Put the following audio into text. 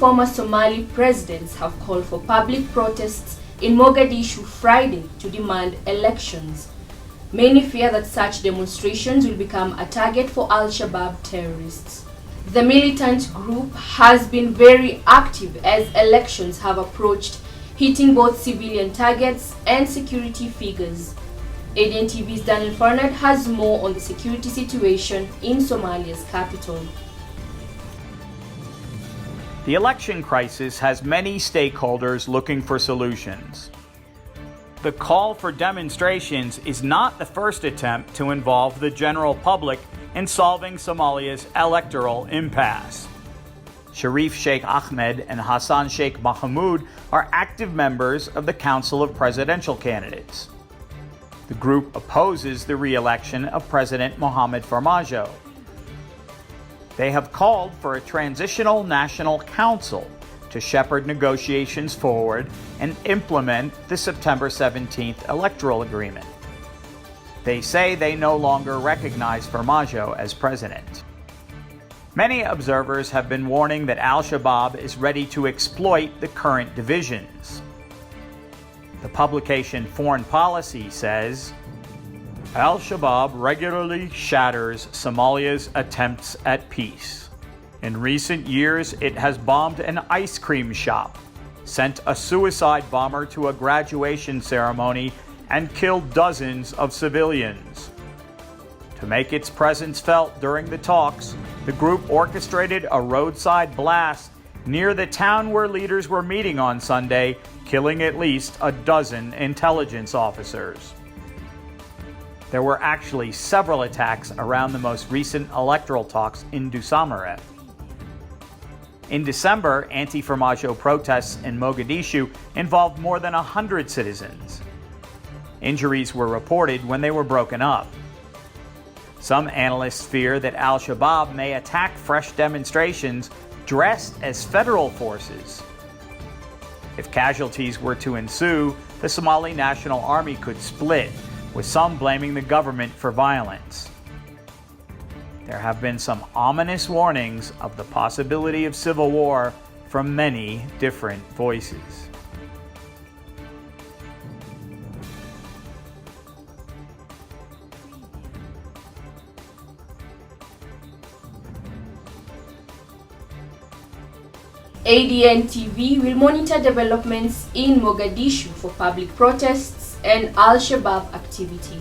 former Somali presidents have called for public protests in Mogadishu Friday to demand elections. Many fear that such demonstrations will become a target for Al-Shabaab terrorists. The militant group has been very active as elections have approached, hitting both civilian targets and security figures. ADN TV's Daniel Farnad has more on the security situation in Somalia's capital. The election crisis has many stakeholders looking for solutions. The call for demonstrations is not the first attempt to involve the general public in solving Somalia's electoral impasse. Sharif Sheikh Ahmed and Hassan Sheikh Mohamud are active members of the Council of Presidential Candidates. The group opposes the re-election of President Mohammed Farmaajo. They have called for a transitional national council to shepherd negotiations forward and implement the September 17th electoral agreement. They say they no longer recognize Farmaajo as president. Many observers have been warning that Al-Shabaab is ready to exploit the current divisions. The publication Foreign Policy says, Al-Shabaab regularly shatters Somalia's attempts at peace. In recent years, it has bombed an ice cream shop, sent a suicide bomber to a graduation ceremony, and killed dozens of civilians. To make its presence felt during the talks, the group orchestrated a roadside blast near the town where leaders were meeting on Sunday, killing at least a dozen intelligence officers. There were actually several attacks around the most recent electoral talks in Dusamare. In December, anti-Farmaajo protests in Mogadishu involved more than 100 citizens. Injuries were reported when they were broken up. Some analysts fear that Al-Shabaab may attack fresh demonstrations dressed as federal forces. If casualties were to ensue, the Somali National Army could split, with some blaming the government for violence. There have been some ominous warnings of the possibility of civil war from many different voices. ADN TV will monitor developments in Mogadishu for public protests and Al-Shabaab activity.